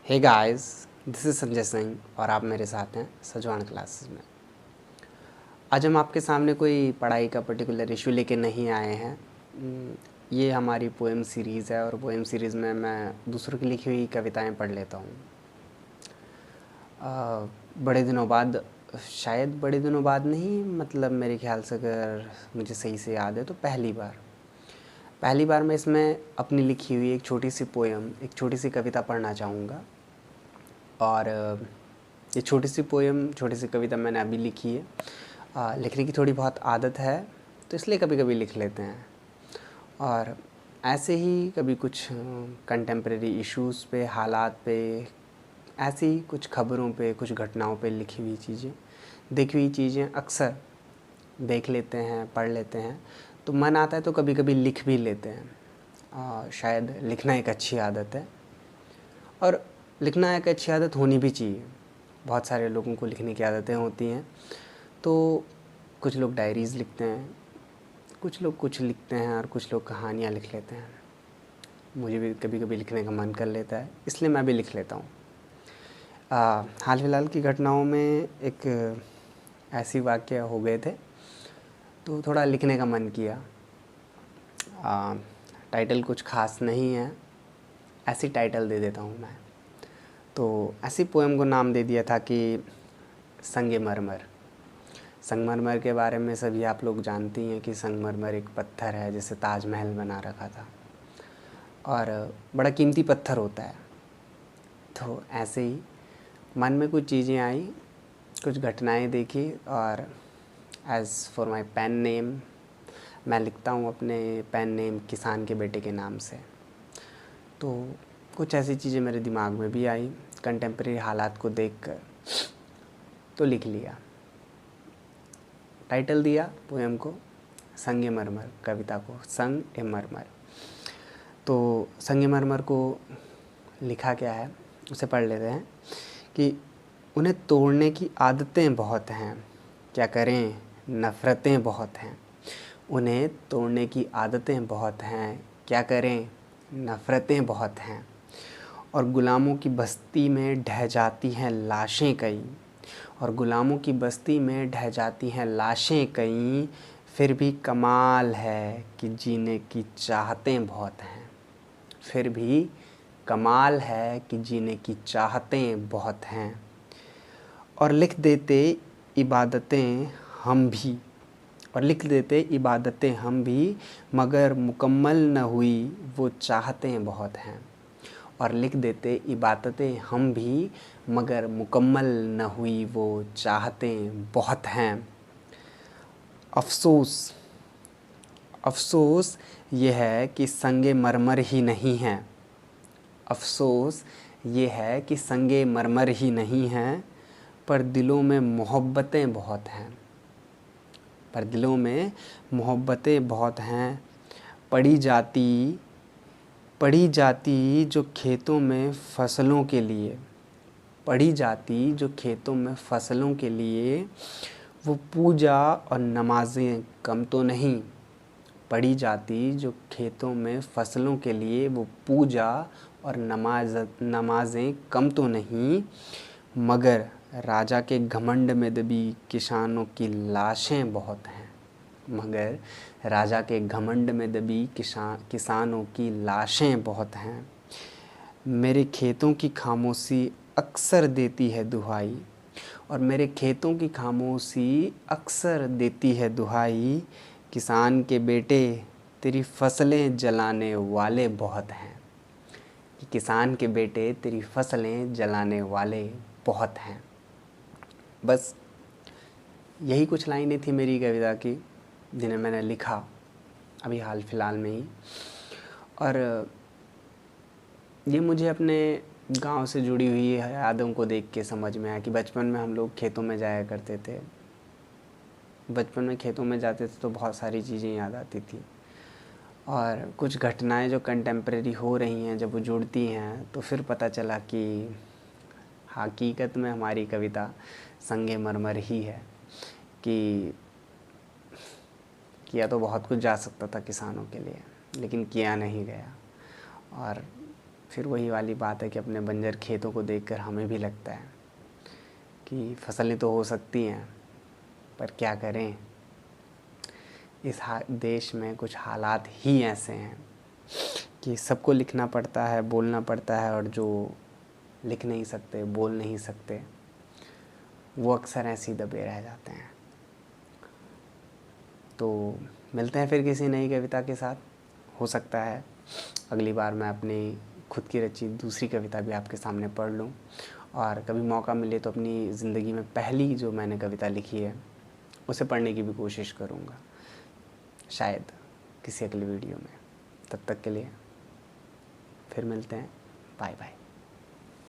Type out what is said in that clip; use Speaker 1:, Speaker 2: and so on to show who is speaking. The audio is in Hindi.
Speaker 1: Hey guys, this is Sanjay Singh और आप मेरे साथ हैं सजवान क्लासेस में। आज हम आपके सामने कोई पढ़ाई का पर्टिकुलर इशू लेके नहीं आए हैं। ये हमारी पोएम सीरीज़ है और पोएम सीरीज़ में मैं दूसरों की लिखी हुई कविताएं पढ़ लेता हूँ। बड़े दिनों बाद, शायद बड़े दिनों बाद नहीं, मतलब मेरे ख्याल से अगर मुझे सही से याद है तो पहली बार मैं इसमें अपनी लिखी हुई एक छोटी सी पोएम, एक छोटी सी कविता पढ़ना चाहूँगा। और ये छोटी सी पोएम, छोटी सी कविता मैंने अभी लिखी है। लिखने की थोड़ी बहुत आदत है तो इसलिए कभी कभी लिख लेते हैं। और ऐसे ही कभी कुछ कंटेम्प्रेरी इश्यूज़ पे, हालात पे, ऐसी ही कुछ खबरों पे, कुछ घटनाओं पे लिखी हुई चीज़ें, देखी हुई चीज़ें अक्सर देख लेते हैं, पढ़ लेते हैं, तो मन आता है तो कभी कभी लिख भी लेते हैं। शायद लिखना एक अच्छी आदत है और लिखना एक अच्छी आदत होनी भी चाहिए। बहुत सारे लोगों को लिखने की आदतें होती हैं। तो कुछ लोग डायरीज़ लिखते हैं, कुछ लोग कुछ लिखते हैं और कुछ लोग कहानियाँ लिख लेते हैं। मुझे भी कभी कभी लिखने का मन कर लेता है, इसलिए मैं भी लिख लेता हूँ। हाल फिलहाल की घटनाओं में एक ऐसी वाक़या हो गए थे तो थोड़ा लिखने का मन किया। टाइटल कुछ ख़ास नहीं है, ऐसी टाइटल दे देता हूँ मैं। तो ऐसी पोएम को नाम दे दिया था कि संगमरमर। संगमरमर के बारे में सभी आप लोग जानती हैं कि संगमरमर एक पत्थर है जिसे ताजमहल बना रखा था और बड़ा कीमती पत्थर होता है। तो ऐसे ही मन में कुछ चीज़ें आई, कुछ घटनाएं देखी और as for my pen name, मैं लिखता हूँ अपने पेन नेम किसान के बेटे के नाम से। तो कुछ ऐसी चीज़ें मेरे दिमाग में भी आई कंटेम्प्रेरी हालात को देखकर, तो लिख लिया। टाइटल दिया पोएम को संगमरमर, कविता को संगमरमर। तो संगमरमर को लिखा क्या है उसे पढ़ लेते हैं कि उन्हें तोड़ने की आदतें बहुत हैं, क्या करें नफ़रतें बहुत हैं। उन्हें तोड़ने की आदतें बहुत हैं, क्या करें नफ़रतें बहुत हैं। और गुलामों की बस्ती में ढह जाती हैं लाशें कई, और गुलामों की बस्ती में ढह जाती हैं लाशें कई। फिर भी कमाल है कि जीने की चाहतें बहुत हैं। फिर भी कमाल है कि जीने की चाहतें बहुत हैं। और लिख देते इबादतें हम भी, और लिख देते इबादतें हम भी, मगर मुकम्मल न हुई वो चाहतें बहुत हैं। और लिख देते इबादतें हम भी, मगर मुकम्मल न हुई वो चाहतें बहुत हैं। अफ़सोस, अफ़सोस ये है कि संगे मरमर ही नहीं है। अफ़सोस ये है कि संगे मरमर ही नहीं हैं, पर दिलों में मोहब्बतें बहुत हैं। पर दिलों में मोहब्बतें बहुत हैं। पड़ी जाती जो खेतों में फसलों के लिए, पड़ी जाती जो खेतों में फसलों के लिए, वो पूजा और नमाज़ें कम तो नहीं। पड़ी जाती जो खेतों में फसलों के लिए, वो पूजा और नमाज़ें कम तो नहीं। मगर राजा के घमंड में दबी किसानों की लाशें बहुत हैं। मगर राजा के घमंड में दबी किसानों की लाशें बहुत हैं। मेरे खेतों की खामोशी अक्सर देती है दुहाई, और मेरे खेतों की खामोशी अक्सर देती है दुहाई। किसान के बेटे तेरी फसलें जलाने वाले बहुत हैं। कि किसान के बेटे तेरी फसलें जलाने वाले बहुत हैं। बस यही कुछ लाइनें थी मेरी कविता की जिन्हें मैंने लिखा अभी हाल फिलहाल में ही। और ये मुझे अपने गांव से जुड़ी हुई यादों को देख के समझ में आया कि बचपन में हम लोग खेतों में जाया करते थे। बचपन में खेतों में जाते थे तो बहुत सारी चीज़ें याद आती थी, और कुछ घटनाएं जो कंटेम्प्रेरी हो रही हैं जब वो जुड़ती हैं तो फिर पता चला कि हकीकत में हमारी कविता संगे मरमर ही है। कि किया तो बहुत कुछ जा सकता था किसानों के लिए, लेकिन किया नहीं गया। और फिर वही वाली बात है कि अपने बंजर खेतों को देखकर हमें भी लगता है कि फसलें तो हो सकती हैं, पर क्या करें, इस देश में कुछ हालात ही ऐसे हैं कि सबको लिखना पड़ता है, बोलना पड़ता है, और जो लिख नहीं सकते, बोल नहीं सकते, वो अक्सर ऐसे ही दबे रह जाते हैं। तो मिलते हैं फिर किसी नई कविता के साथ। हो सकता है अगली बार मैं अपनी खुद की रची दूसरी कविता भी आपके सामने पढ़ लूँ, और कभी मौका मिले तो अपनी ज़िंदगी में पहली जो मैंने कविता लिखी है उसे पढ़ने की भी कोशिश करूँगा, शायद किसी अगली वीडियो में। तब तक के लिए फिर मिलते हैं। Bye bye.